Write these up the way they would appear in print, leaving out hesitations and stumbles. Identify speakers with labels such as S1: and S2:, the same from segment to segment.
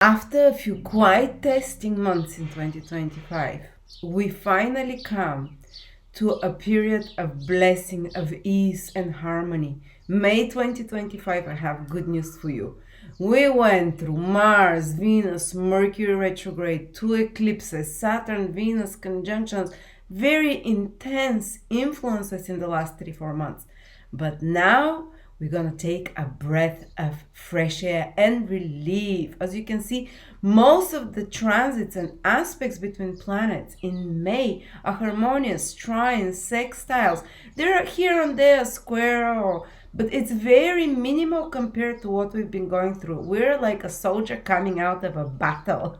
S1: After a few quite testing months in 2025, we finally come to a period of blessing, of ease and harmony. May 2025, I have good news for you. We went through Mars, Venus, Mercury retrograde, 2 eclipses, Saturn, Venus conjunctions, very intense influences in the last 3-4 months. But now we're gonna take a breath of fresh air and relief. As you can see, most of the transits and aspects between planets in May are harmonious, trines, sextiles. There are here and there a square, but it's very minimal compared to what we've been going through. We're like a soldier coming out of a battle.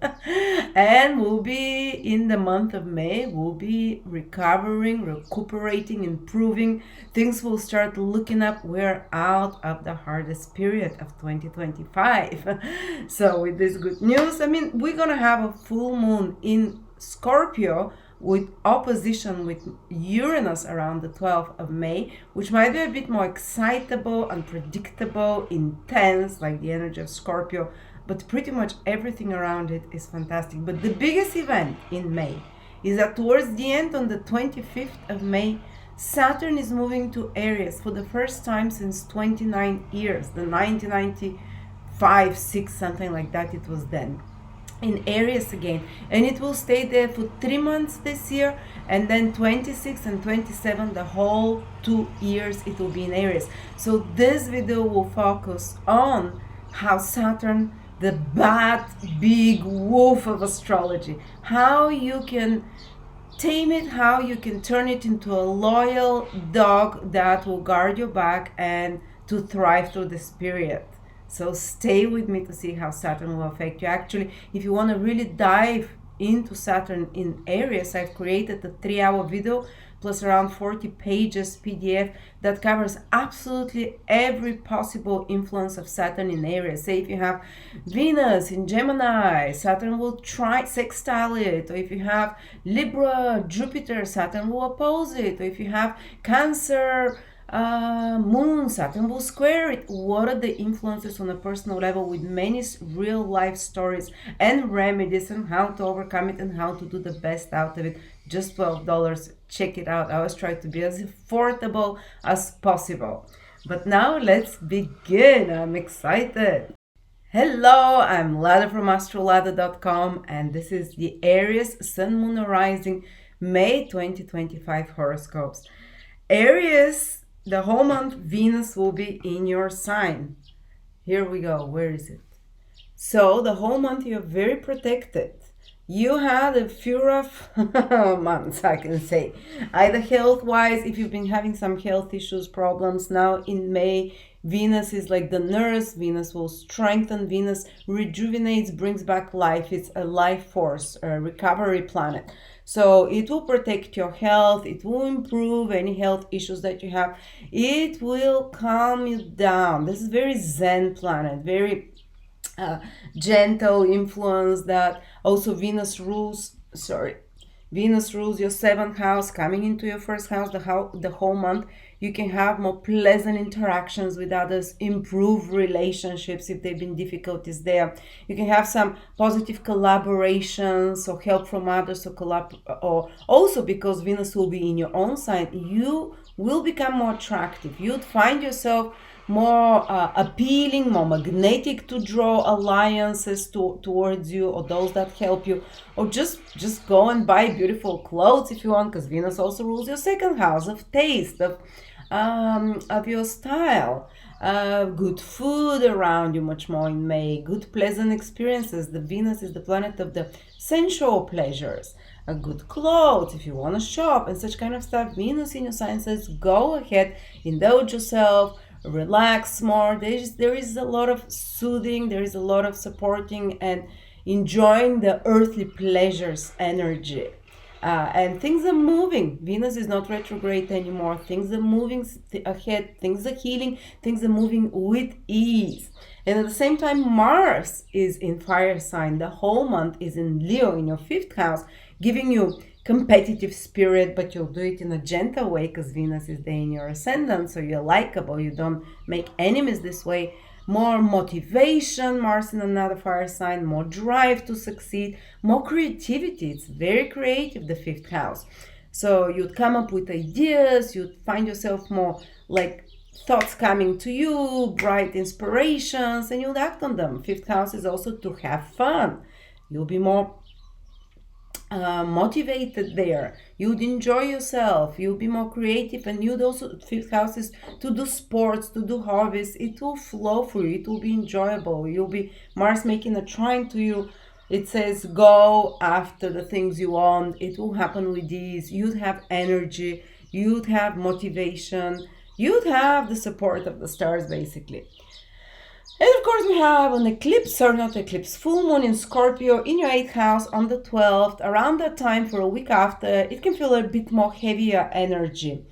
S1: And we'll be in the month of May, we'll be recovering, recuperating, improving. Things will start looking up. We're out of the hardest period of 2025. So with this good news, we're gonna have a full moon in Scorpio with opposition with Uranus around the 12th of May, which might be a bit more excitable, unpredictable, intense, like the energy of Scorpio, but pretty much everything around it is fantastic. But the biggest event in May is that towards the end, on the 25th of May, Saturn is moving to Aries for the first time since 29 years, the 1995, 6, something like that it was then. In Aries again, and it will stay there for 3 months this year, and then 26 and 27, the whole 2 years it will be in Aries. So this video will focus on how Saturn, the bad big wolf of astrology, how you can tame it, how you can turn it into a loyal dog that will guard your back and to thrive through this period. So stay with me to see how Saturn will affect you. Actually, if you want to really dive into Saturn in Aries, I've created a 3-hour video plus around 40 pages PDF that covers absolutely every possible influence of Saturn in Aries. Say if you have Venus in Gemini, Saturn will try sextile it, or if you have Libra, Jupiter, Saturn will oppose it, or if you have Cancer, Moon, Saturn will square it. What are the influences on a personal level with many real life stories and remedies and how to overcome it and how to do the best out of it. Just $12. Check it out. I always try to be as affordable as possible. But now let's begin. I'm excited. Hello, I'm Lada from AstroladaOfficial, and this is the Aries Sun, Moon, Rising May 2025 horoscopes. Aries, the whole month, Venus will be in your sign. Here we go. Where is it? So the whole month you're very protected. You had a few rough months, I can say. Either health-wise, if you've been having some health issues, problems. Now in May, Venus is like the nurse. Venus will strengthen. Venus rejuvenates, brings back life. It's a life force, a recovery planet. So it will protect your health. It will improve any health issues that you have. It will calm you down. This is very Zen planet, very gentle influence that also Venus rules your 7th house, coming into your 1st house the whole month. You can have more pleasant interactions with others, improve relationships if there have been difficulties there. You can have some positive collaborations or help from others, or also because Venus will be in your own sign, you will become more attractive. You'd find yourself more appealing, more magnetic to draw alliances towards you, or those that help you, or just go and buy beautiful clothes if you want, because Venus also rules your 2nd house of taste, of your style. Good food around you much more in May, good pleasant experiences. The Venus is the planet of the sensual pleasures. Good clothes if you want to shop and such kind of stuff. Venus in your sign says go ahead, indulge yourself, relax more. There is a lot of soothing, there is a lot of supporting and enjoying the earthly pleasures energy. And things are moving. Venus is not retrograde anymore. Things are moving ahead. Things are healing. Things are moving with ease. And at the same time, Mars is in fire sign. The whole month is in Leo, in your 5th house, giving you competitive spirit, but you'll do it in a gentle way because Venus is there in your ascendant, so you're likable. You don't make enemies this way. more motivation, Mars in another fire sign, more drive to succeed, more creativity. It's very creative, the fifth house. So you'd come up with ideas, you'd find yourself more like thoughts coming to you, bright inspirations, and you'll act on them. Fifth house is also to have fun. You'll be more motivated there. You'd enjoy yourself. You'll be more creative, and you'd also, fifth house is to do sports, to do hobbies. It will flow for you. It will be enjoyable. You'll be Mars making a trine to you. It says go after the things you want. It will happen with ease. You'd have energy. You'd have motivation. You'd have the support of the stars, basically. And of course, we have an eclipse, or not eclipse, full moon in Scorpio in your 8th house on the 12th. Around that time, for a week after, it can feel a bit more heavier energy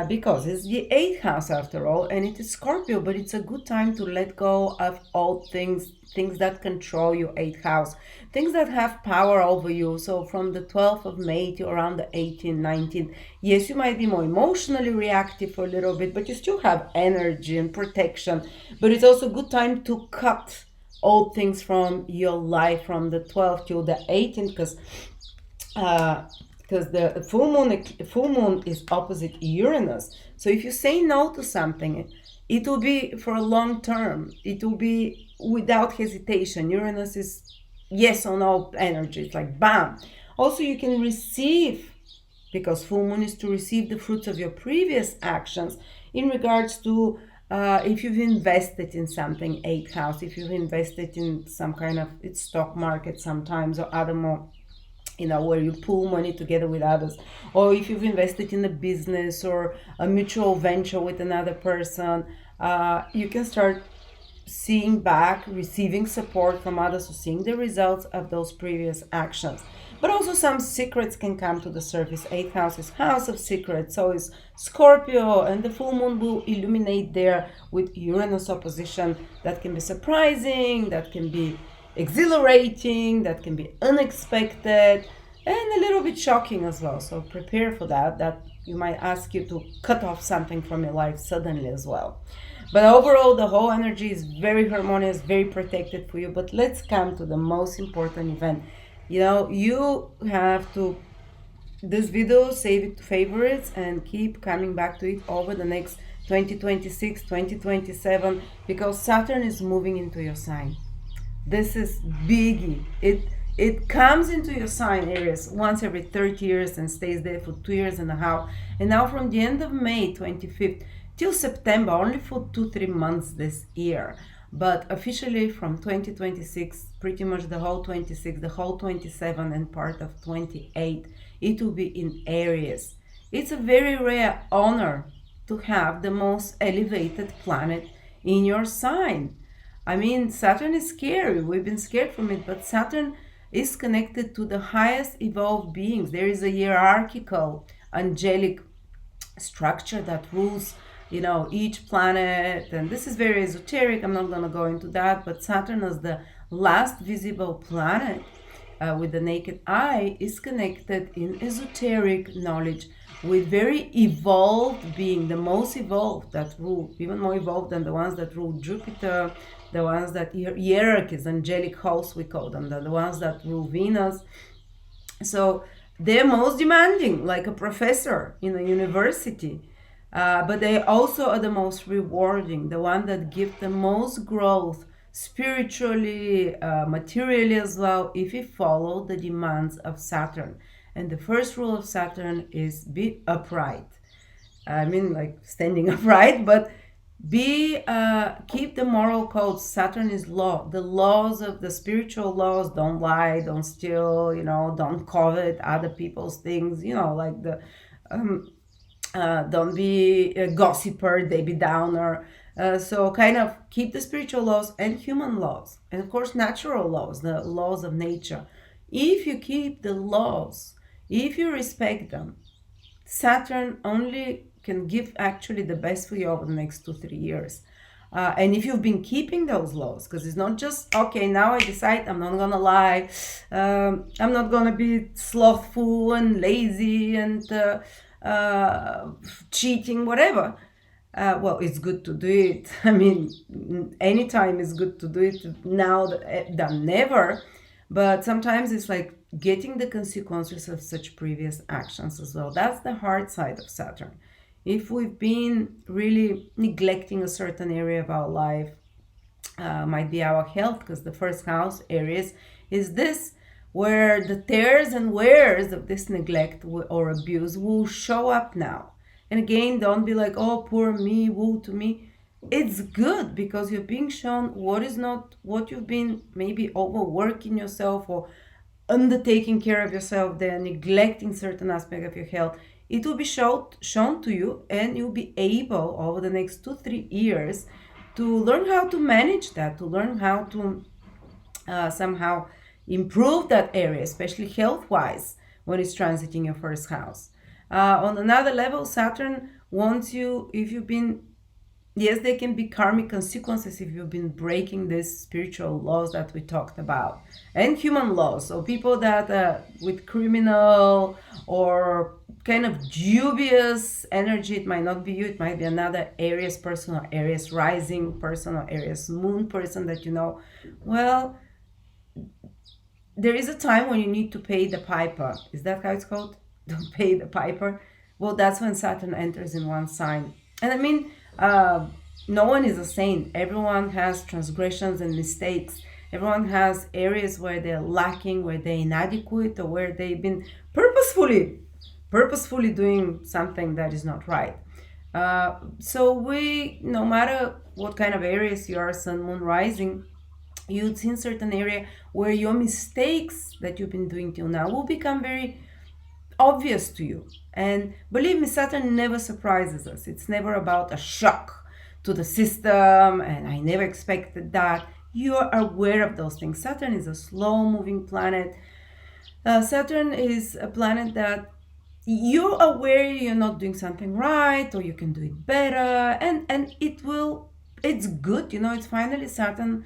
S1: because it's the 8th house after all, and it is Scorpio, but it's a good time to let go of old things, things that control your 8th house, things that have power over you. So from the 12th of May to around the 18th, 19th, yes, you might be more emotionally reactive for a little bit, but you still have energy and protection. But it's also a good time to cut old things from your life from the 12th to the 18th, because the full moon is opposite Uranus. So if you say no to something, it will be for a long term. It will be without hesitation. Uranus is yes or no energy. It's like bam. Also, you can receive, because full moon is to receive the fruits of your previous actions in regards to if you've invested in something, 8th house, if you've invested in some kind of stock market sometimes, or other more, where you pool money together with others, or if you've invested in a business or a mutual venture with another person, you can start seeing back, receiving support from others, or seeing the results of those previous actions. But also some secrets can come to the surface. 8th house is house of secrets, so is Scorpio, and the full moon will illuminate there with Uranus opposition. That can be surprising, that can be exhilarating, that can be unexpected, and a little bit shocking as well. So prepare for that you might ask you to cut off something from your life suddenly as well. But overall, the whole energy is very harmonious, very protected for you. But let's come to the most important event. You have to, this video, save it to favorites and keep coming back to it over the next 2026, 2027, because Saturn is moving into your sign. This is biggie. It comes into your sign, Aries, once every 30 years and stays there for 2 years and a half. And now from the end of May 25th till September, only for 2-3 months this year. But officially from 2026, pretty much the whole 26, the whole 27 and part of 28, it will be in Aries. It's a very rare honor to have the most elevated planet in your sign. I mean, Saturn is scary. We've been scared from it, but Saturn is connected to the highest evolved beings. There is a hierarchical, angelic structure that rules, each planet. And this is very esoteric. I'm not going to go into that, but Saturn as the last visible planet with the naked eye is connected in esoteric knowledge with very evolved being, the most evolved that rule, even more evolved than the ones that rule Jupiter, the ones that hierarchies, angelic hosts we call them, the ones that rule Venus. So they're most demanding, like a professor in a university, but they also are the most rewarding, the one that give the most growth spiritually, materially as well, if you follow the demands of Saturn. And the first rule of Saturn is be upright. I mean, like standing upright, but keep the moral codes. Saturn is law. The laws of the spiritual laws: don't lie, don't steal, don't covet other people's things, like the don't be a gossiper, Debbie Downer. So kind of keep the spiritual laws and human laws, and of course natural laws, the laws of nature. If you keep the laws, if you respect them, Saturn only can give actually the best for you over the next 2-3 years. And if you've been keeping those laws, because it's not just, okay, now I decide I'm not going to lie, I'm not going to be slothful and lazy and cheating, whatever. Well, it's good to do it. I mean, anytime is good to do it, now than never. But sometimes it's like getting the consequences of such previous actions as well. That's the hard side of Saturn. If we've been really neglecting a certain area of our life, might be our health, because the first house, Aries, is this, where the tears and wears of this neglect or abuse will show up now. And again, don't be like, oh, poor me, woe to me. It's good because you're being shown what is not, what you've been maybe overworking yourself or undertaking care of yourself, then neglecting certain aspect of your health. It will be shown to you, and you'll be able over the next 2-3 years to learn how to manage that, to learn how to somehow improve that area, especially health wise, when it's transiting your first house. On another level, Saturn wants you, if you've been, yes, there can be karmic consequences if you've been breaking these spiritual laws that we talked about, and human laws. So people that with criminal or kind of dubious energy, it might not be you, it might be another Aries person or Aries rising person or Aries moon person that you know. Well, there is a time when you need to pay the piper. Is that how it's called? Don't pay the piper. Well, that's when Saturn enters in one sign. And I mean, no one is a saint. Everyone has transgressions and mistakes. Everyone has areas where they're lacking, where they're inadequate, or where they've been purposefully doing something that is not right. So we, no matter what kind of areas you are, sun, moon, rising, you'd see in certain area where your mistakes that you've been doing till now will become very obvious to you. And believe me, Saturn never surprises us. It's never about a shock to the system, and I never expected that. You're aware of those things. Saturn is a slow moving planet. Saturn is a planet that you're aware you're not doing something right, or you can do it better, and it's good, it's finally Saturn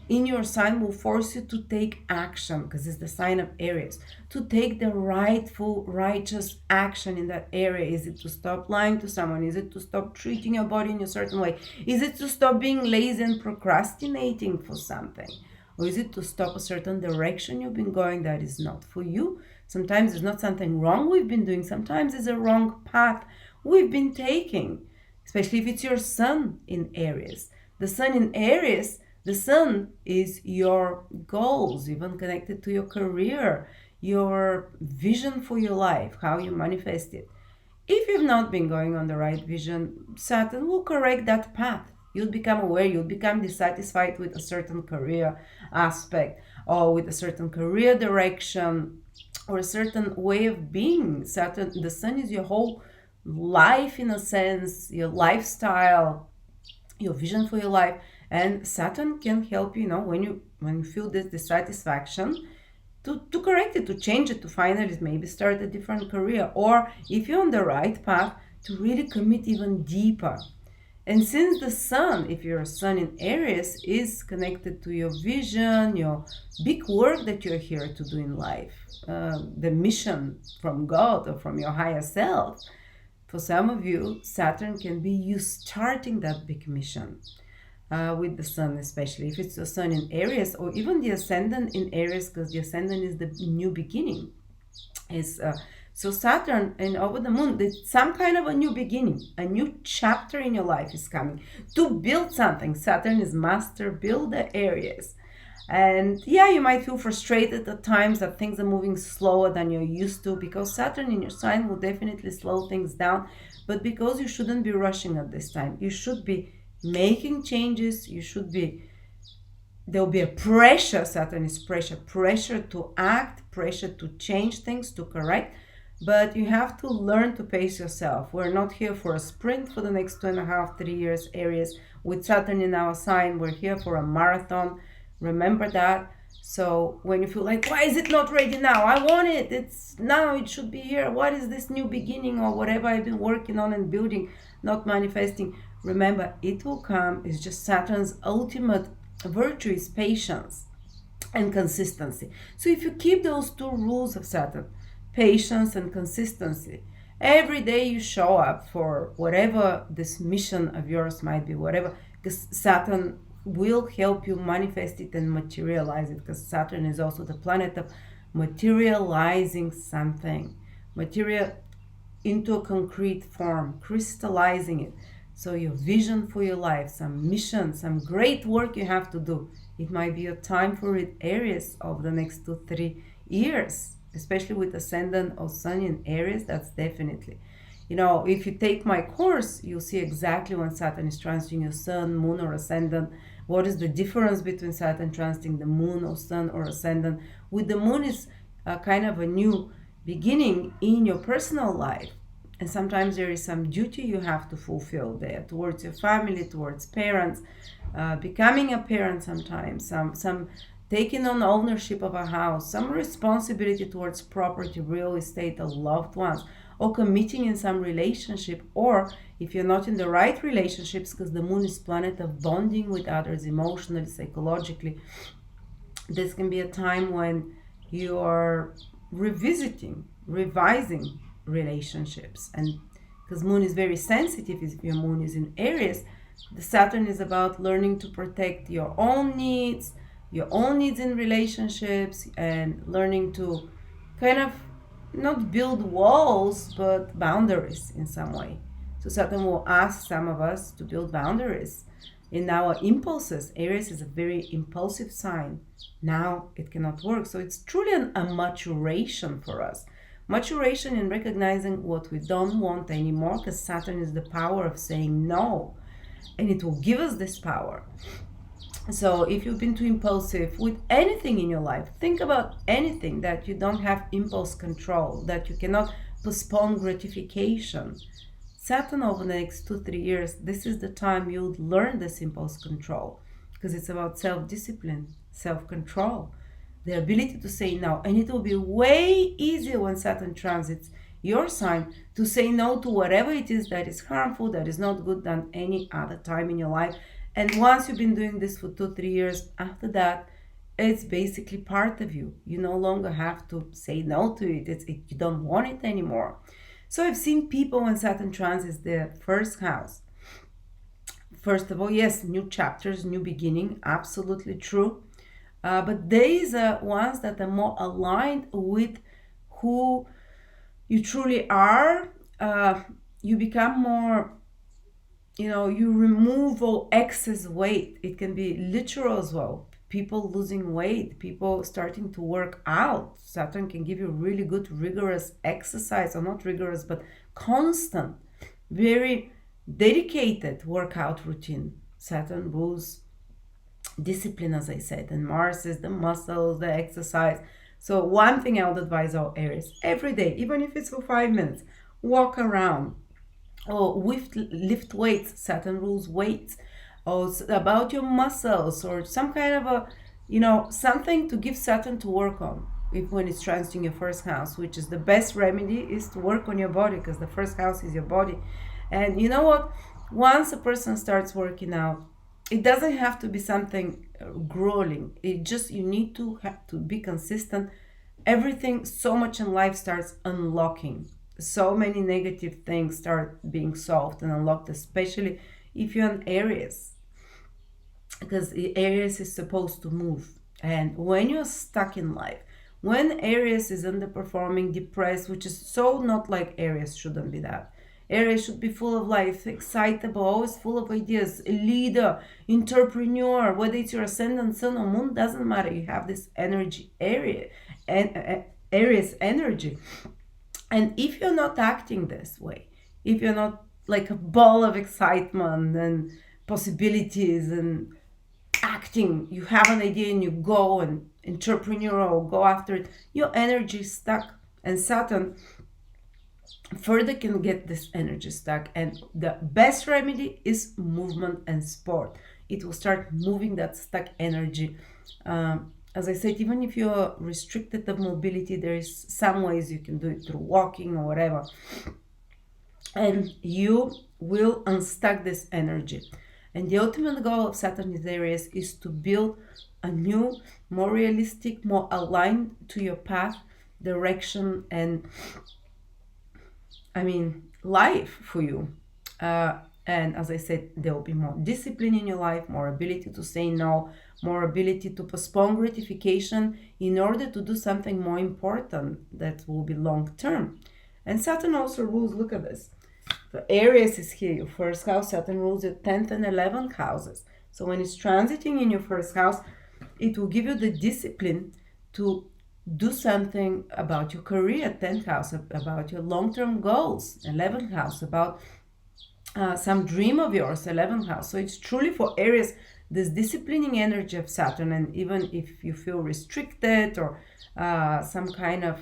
S1: in your sign will force you to take action, because it's the sign of Aries, to take the righteous action in that area. Is it to stop lying to someone? Is it to stop treating your body in a certain way? Is it to stop being lazy and procrastinating for something? Or is it to stop a certain direction you've been going that is not for you? Sometimes it's not something wrong we've been doing. Sometimes it's a wrong path we've been taking, especially if it's your sun in Aries. The sun in Aries, the sun is your goals, even connected to your career, your vision for your life, how you manifest it. If you've not been going on the right vision, Saturn will correct that path. You'll become aware, you'll become dissatisfied with a certain career aspect, or with a certain career direction, or a certain way of being. Saturn, the sun is your whole life in a sense, your lifestyle, your vision for your life. And Saturn can help you, when you feel this dissatisfaction, to correct it, to change it, to finally maybe start a different career. Or if you're on the right path, to really commit even deeper. And since the sun, if you're a sun in Aries, is connected to your vision, your big work that you're here to do in life, the mission from God or from your higher self, for some of you, Saturn can be you starting that big mission. With the sun, especially if it's the sun in Aries, or even the ascendant in Aries, because the ascendant is the new beginning. So Saturn and over the moon, there's some kind of a new beginning, a new chapter in your life is coming to build something. Saturn is master builder Aries. And yeah, you might feel frustrated at times that things are moving slower than you're used to, because Saturn in your sign will definitely slow things down. But because you shouldn't be rushing at this time, you should be making changes. There'll be a pressure. Saturn is pressure to act, pressure to change things, to correct. But you have to learn to pace yourself. We're not here for a sprint for the next 2.5, 3 years, Aries. With Saturn in our sign, we're here for a marathon. Remember that. So when you feel like, why is it not ready now? I want it. It's now, it should be here. What is this new beginning, or whatever I've been working on and building, not manifesting? Remember, it will come. It's just Saturn's ultimate virtue is patience and consistency. So if you keep those two rules of Saturn, patience and consistency, every day you show up for whatever this mission of yours might be, whatever, because Saturn will help you manifest it and materialize it, because Saturn is also the planet of materializing something, material into a concrete form, crystallizing it. So your vision for your life, some mission, some great work you have to do. It might be a time for it, Aries, over the next 2-3 years, especially with ascendant or sun in Aries. That's definitely, if you take my course, you'll see exactly when Saturn is transiting your sun, moon, or ascendant. What is the difference between Saturn transiting the moon or sun or ascendant? With the moon is kind of a new beginning in your personal life, and sometimes there is some duty you have to fulfill there towards your family, towards parents, becoming a parent sometimes, some taking on ownership of a house, some responsibility towards property, real estate, or loved ones, or committing in some relationship, or if you're not in the right relationships, because the moon is planet of bonding with others emotionally, psychologically, this can be a time when you are revisiting, revising relationships. And because moon is very sensitive, if your moon is in Aries, the Saturn is about learning to protect your own needs in relationships, and learning to kind of not build walls but boundaries in some way. So Saturn will ask some of us to build boundaries in our impulses. Aries is a very impulsive sign. Now it cannot work. So it's truly a maturation for us. Maturation in recognizing what we don't want anymore, because Saturn is the power of saying no, and it will give us this power. So if you've been too impulsive with anything in your life, think about anything that you don't have impulse control, that you cannot postpone gratification. Saturn over the next 2-3 years, this is the time you'll learn this impulse control, because it's about self-discipline, self-control, the ability to say no. And it will be way easier when Saturn transits your sign to say no to whatever it is that is harmful, that is not good, than any other time in your life. And once you've been doing this for 2-3 years, after that, it's basically part of you. You no longer have to say no to it. You don't want it anymore. So I've seen people when Saturn transits their first house. First of all, yes, new chapters, new beginning, absolutely true. But these are ones that are more aligned with who you truly are. You become more, you remove all excess weight. It can be literal as well. People losing weight, people starting to work out. Saturn can give you really good, rigorous exercise, or not rigorous, but constant, very dedicated workout routine. Saturn rules discipline, as I said, and Mars is the muscles, the exercise. So one thing I would advise our Aries, every day, even if it's for 5 minutes, walk around, or lift weights. Saturn rules weights, or about your muscles, or some kind of a, something to give Saturn to work on. If when it's transiting your first house, which is the best remedy, is to work on your body, because the first house is your body. And you know what? Once a person starts working out, it doesn't have to be something grueling. You need to have to be consistent. Everything, so much in life starts unlocking. So many negative things start being solved and unlocked, especially if you're an Aries, because Aries is supposed to move. And when you're stuck in life, when Aries is underperforming, depressed, which is so not like Aries, shouldn't be that. Aries should be full of life, excitable, always full of ideas, a leader, entrepreneur. Whether it's your ascendant, sun, or moon, doesn't matter. You have this energy, Aries energy. And if you're not acting this way, if you're not like a ball of excitement and possibilities and acting, you have an idea and you go and entrepreneurial, go after it, your energy is stuck. And Saturn further can get this energy stuck. And the best remedy is movement and sport. It will start moving that stuck energy. As I said, even if you're restricted of mobility, there is some ways you can do it through walking or whatever. And you will unstuck this energy. And the ultimate goal of Saturn in Aries is to build a new, more realistic, more aligned to your path, direction, and life for you. And as I said, there will be more discipline in your life, more ability to say no, more ability to postpone gratification in order to do something more important that will be long term. And Saturn also rules, look at this. The Aries is here, your first house. Saturn rules your 10th and 11th houses. So when it's transiting in your first house, it will give you the discipline to do something about your career, 10th house, about your long-term goals, 11th house, about some dream of yours, 11th house. So it's truly for Aries, this disciplining energy of Saturn. And even if you feel restricted or some kind of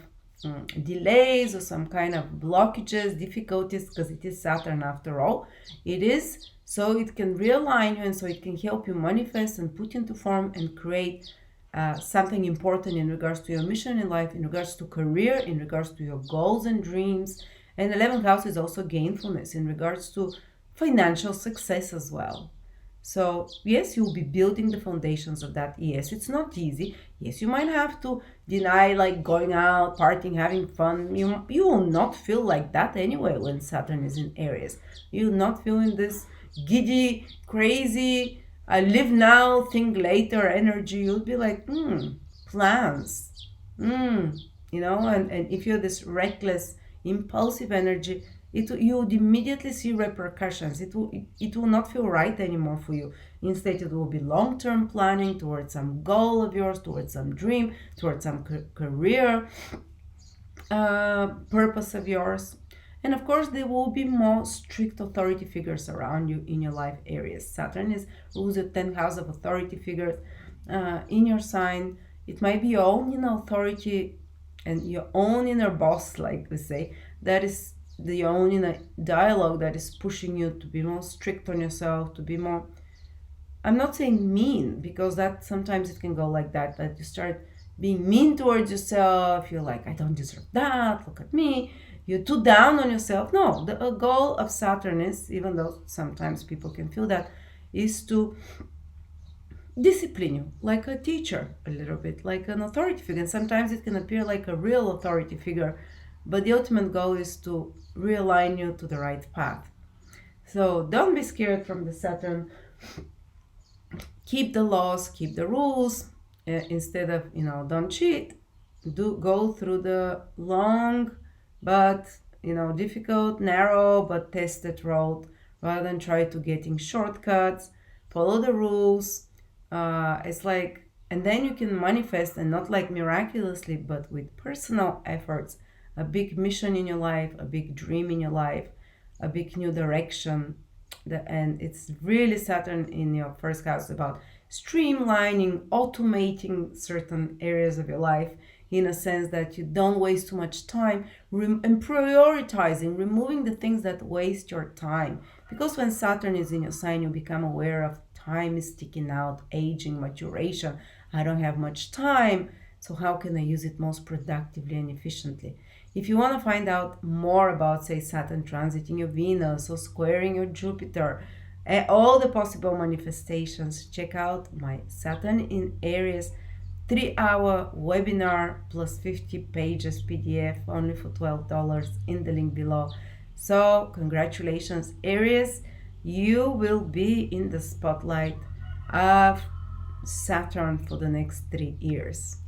S1: delays or some kind of blockages, difficulties, because it is Saturn after all, it is so it can realign you, and so it can help you manifest and put into form and create something important in regards to your mission in life, in regards to career, in regards to your goals and dreams. And 11th house is also gainfulness in regards to financial success as well. So yes, you'll be building the foundations of that. Yes, it's not easy. Yes, you might have to deny like going out, partying, having fun. You will not feel like that anyway when Saturn is in Aries. You'll not feel in this giddy, crazy, I live now, think later energy. You'll be like, plans. And if you're this reckless, impulsive energy, you would immediately see repercussions. It will not feel right anymore for you. Instead, it will be long-term planning towards some goal of yours, towards some dream, towards some career purpose of yours. And of course, there will be more strict authority figures around you in your life areas. Saturn rules the 10th house of authority figures in your sign. It might be your own inner authority and your own inner boss, like we say, that is your own inner dialogue that is pushing you to be more strict on yourself, to be more, I'm not saying mean, because that sometimes it can go like that you start being mean towards yourself. You're like, I don't deserve that, look at me, you're too down on yourself. No, the goal of Saturn is, even though sometimes people can feel that, is to discipline you like a teacher, a little bit like an authority figure. And sometimes it can appear like a real authority figure, but the ultimate goal is to realign you to the right path. So don't be scared from the Saturn. Keep the laws, keep the rules, instead of, don't cheat. Go through the long but, difficult, narrow but tested road, rather than try to getting shortcuts. Follow the rules. It's like, and then you can manifest, and not like miraculously, but with personal efforts, a big mission in your life, a big dream in your life, a big new direction. And it's really Saturn in your first house about streamlining, automating certain areas of your life, in a sense that you don't waste too much time, and prioritizing, removing the things that waste your time. Because when Saturn is in your sign, you become aware of time is ticking out, aging, maturation. I don't have much time, so how can I use it most productively and efficiently? If you want to find out more about, say, Saturn transiting your Venus or squaring your Jupiter, all the possible manifestations, check out my Saturn in Aries 3-hour webinar plus 50 pages PDF only for $12 in the link below. So congratulations, Aries. You will be in the spotlight of Saturn for the next 3 years.